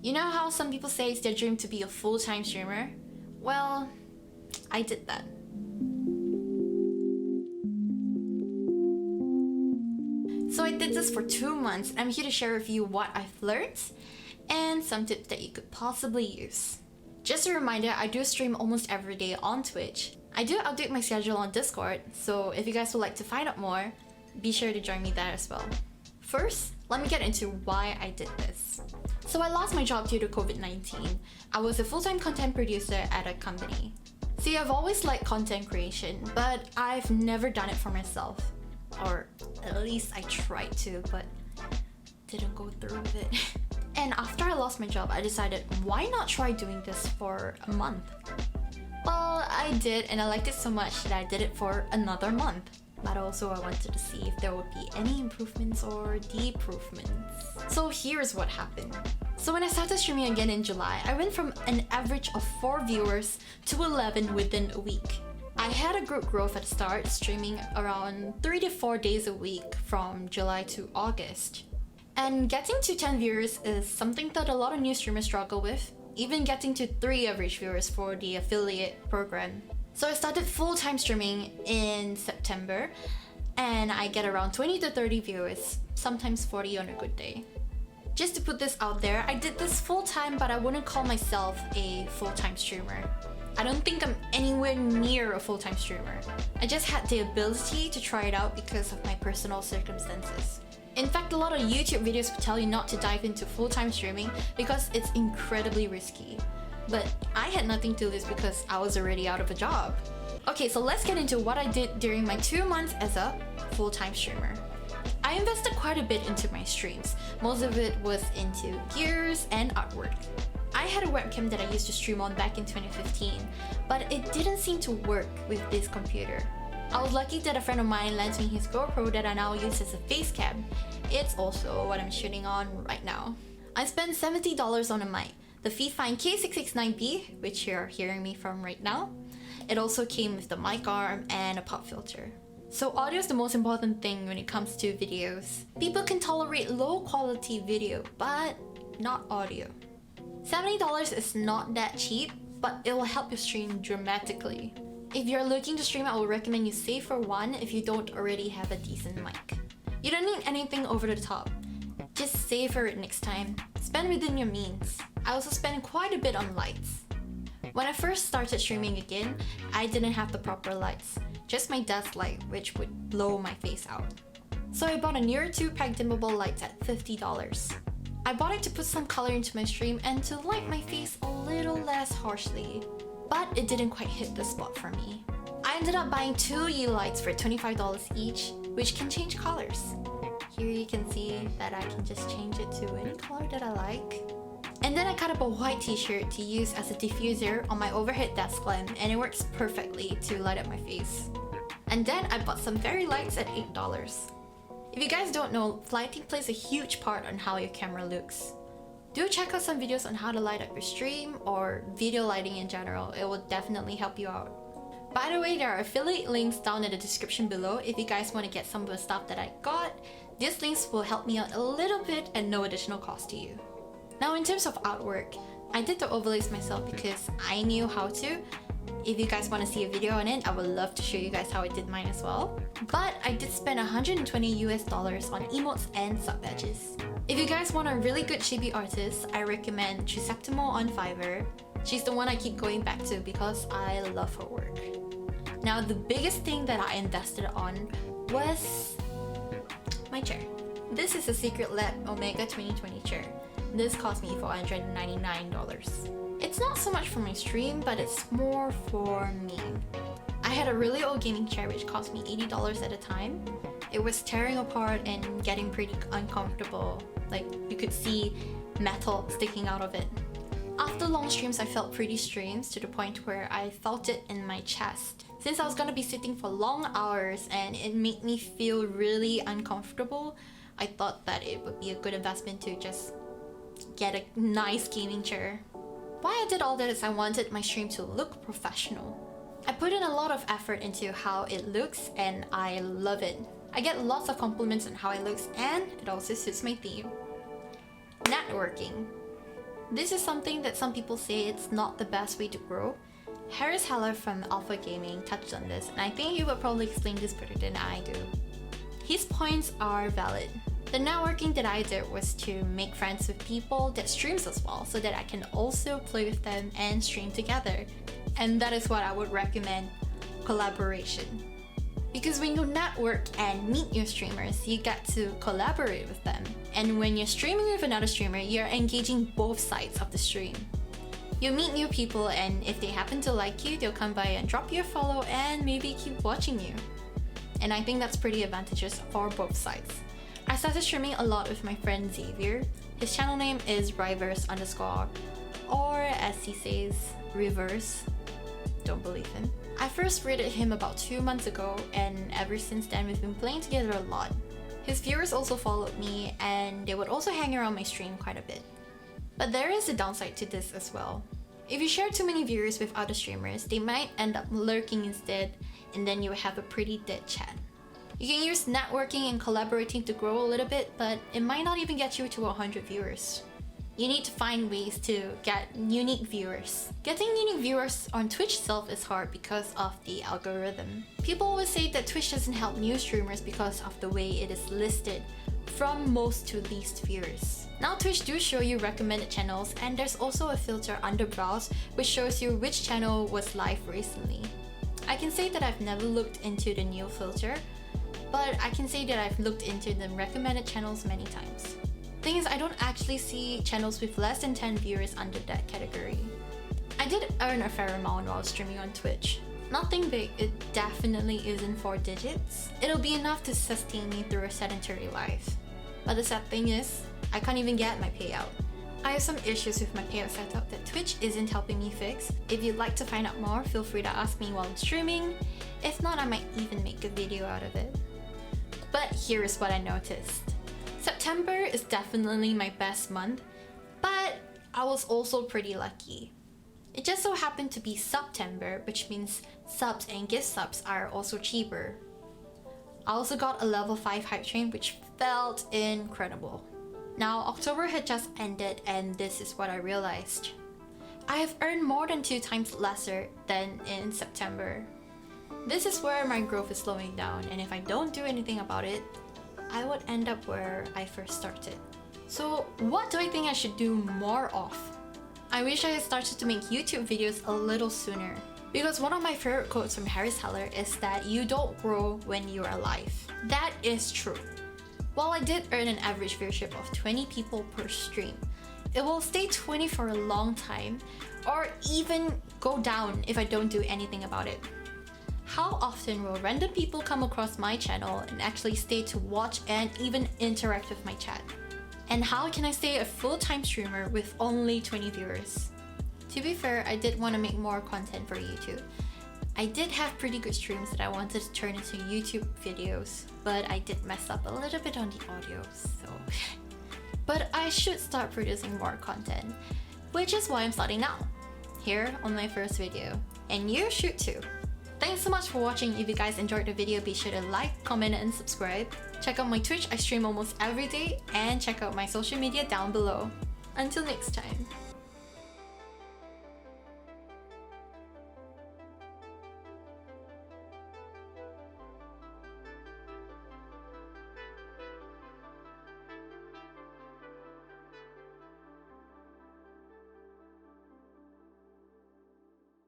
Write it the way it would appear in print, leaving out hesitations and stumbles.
You know how some people say it's their dream to be a full-time streamer? Well, I did that. So I did this for 2 months. I'm here to share with you what I've learned and some tips that you could possibly use. Just a reminder, I do stream almost every day on Twitch. I do update my schedule on Discord, so if you guys would like to find out more, be sure to join me there as well. First, let me get into why I did this. So I lost my job due to COVID-19. I was a full-time content producer at a company. See, I've always liked content creation, but I've never done it for myself. Or at least I tried to, but didn't go through with it. And after I lost my job, I decided, why not try doing this for a month? Well, I did, and I liked it so much that I did it for another month. But also I wanted to see if there would be any improvements or deprovements. So here's what happened. So when I started streaming again in July, I went from an average of 4 viewers to 11 within a week. I had a good growth at the start, streaming around 3 to 4 days a week from July to August. And getting to 10 viewers is something that a lot of new streamers struggle with, even getting to 3 average viewers for the affiliate program. So I started full-time streaming in September, and I get around 20 to 30 viewers, sometimes 40 on a good day. Just to put this out there, I did this full-time, but I wouldn't call myself a full-time streamer. I don't think I'm anywhere near a full-time streamer. I just had the ability to try it out because of my personal circumstances. In fact, a lot of YouTube videos will tell you not to dive into full-time streaming because it's incredibly risky. But I had nothing to lose because I was already out of a job. Okay, so let's get into what I did during my 2 months as a full-time streamer. I invested quite a bit into my streams. Most of it was into gears and artwork. I had a webcam that I used to stream on back in 2015, but it didn't seem to work with this computer. I was lucky that a friend of mine lent me his GoPro that I now use as a face cam. It's also what I'm shooting on right now. I spent $70 on a mic, the Fifine K669B, which you're hearing me from right now. It also came with the mic arm and a pop filter. So audio is the most important thing when it comes to videos. People can tolerate low quality video, but not audio. $70 is not that cheap, but it will help your stream dramatically. If you're looking to stream, I would recommend you save for one if you don't already have a decent mic. You don't need anything over the top. Just save for it next time. Spend within your means. I also spent quite a bit on lights. When I first started streaming again, I didn't have the proper lights. Just my desk light, which would blow my face out. So I bought a Near 2-pack dimmable lights at $50. I bought it to put some color into my stream and to light my face a little less harshly. But it didn't quite hit the spot for me. I ended up buying 2 Yee lights for $25 each, which can change colors. Here you can see that I can just change it to any color that I like. And then I cut up a white t-shirt to use as a diffuser on my overhead desk lamp, and it works perfectly to light up my face. And then I bought some fairy lights at $8. If you guys don't know, lighting plays a huge part on how your camera looks. Do check out some videos on how to light up your stream or video lighting in general. It will definitely help you out. By the way, there are affiliate links down in the description below if you guys want to get some of the stuff that I got. These links will help me out a little bit at no additional cost to you. Now in terms of artwork, I did the overlays myself because I knew how to. If you guys want to see a video on it, I would love to show you guys how I did mine as well. But I did spend $120 on emotes and sub badges. If you guys want a really good chibi artist, I recommend Triseptimo on Fiverr. She's the one I keep going back to because I love her work. Now the biggest thing that I invested on was my chair. This is a Secret Lab Omega 2020 chair. This cost me $499. It's not so much for my stream, but it's more for me. I had a really old gaming chair which cost me $80 at a time. It was tearing apart and getting pretty uncomfortable. Like, you could see metal sticking out of it. After long streams, I felt pretty strange to the point where I felt it in my chest. Since I was gonna be sitting for long hours and it made me feel really uncomfortable, I thought that it would be a good investment to just get a nice gaming chair. Why I did all that is I wanted my stream to look professional. I put in a lot of effort into how it looks and I love it. I get lots of compliments on how it looks and it also suits my theme. Networking. This is something that some people say it's not the best way to grow. Harris Heller from Alpha Gaming touched on this, and I think he would probably explain this better than I do. His points are valid. The networking that I did was to make friends with people that streams as well, so that I can also play with them and stream together. And that is what I would recommend: collaboration. Because when you network and meet new streamers, you get to collaborate with them. And when you're streaming with another streamer, you're engaging both sides of the stream. You meet new people, and if they happen to like you, they'll come by and drop you a follow and maybe keep watching you. And I think that's pretty advantageous for both sides. I started streaming a lot with my friend Xavier. His channel name is Rivers_, or as he says, Reverse. Don't believe him. I first rated him about 2 months ago, and ever since then we've been playing together a lot. His viewers also followed me, and they would also hang around my stream quite a bit. But there is a downside to this as well. If you share too many viewers with other streamers, they might end up lurking instead, and then you have a pretty dead chat. You can use networking and collaborating to grow a little bit, but it might not even get you to 100 viewers. You need to find ways to get unique viewers. Getting unique viewers on Twitch itself is hard because of the algorithm. People always say that Twitch doesn't help new streamers because of the way it is listed, from most to least viewers. Now Twitch do show you recommended channels, and there's also a filter under browse which shows you which channel was live recently. I can say that I've never looked into the new filter, but I can say that I've looked into the recommended channels many times. Thing is, I don't actually see channels with less than 10 viewers under that category. I did earn a fair amount while streaming on Twitch. Nothing big, it definitely isn't 4 digits. It'll be enough to sustain me through a sedentary life. But the sad thing is, I can't even get my payout. I have some issues with my payout setup that Twitch isn't helping me fix. If you'd like to find out more, feel free to ask me while I'm streaming. If not, I might even make a video out of it. But here's what I noticed. September is definitely my best month, but I was also pretty lucky. It just so happened to be September, which means subs and gift subs are also cheaper. I also got a level 5 hype train, which felt incredible. Now October had just ended, and this is what I realized. I have earned more than 2 times lesser than in September. This is where my growth is slowing down, and if I don't do anything about it, I would end up where I first started. So what do I think I should do more of? I wish I had started to make YouTube videos a little sooner. Because one of my favorite quotes from Harris Heller is that you don't grow when you're alive. That is true. While I did earn an average viewership of 20 people per stream, it will stay 20 for a long time, or even go down if I don't do anything about it. How often will random people come across my channel and actually stay to watch and even interact with my chat? And how can I stay a full-time streamer with only 20 viewers? To be fair, I did want to make more content for YouTube. I did have pretty good streams that I wanted to turn into YouTube videos, but I did mess up a little bit on the audio, so... But I should start producing more content, which is why I'm starting now, here on my first video. And you should too. Thanks so much for watching. If you guys enjoyed the video, be sure to like, comment, and subscribe. Check out my Twitch, I stream almost every day, and check out my social media down below. Until next time.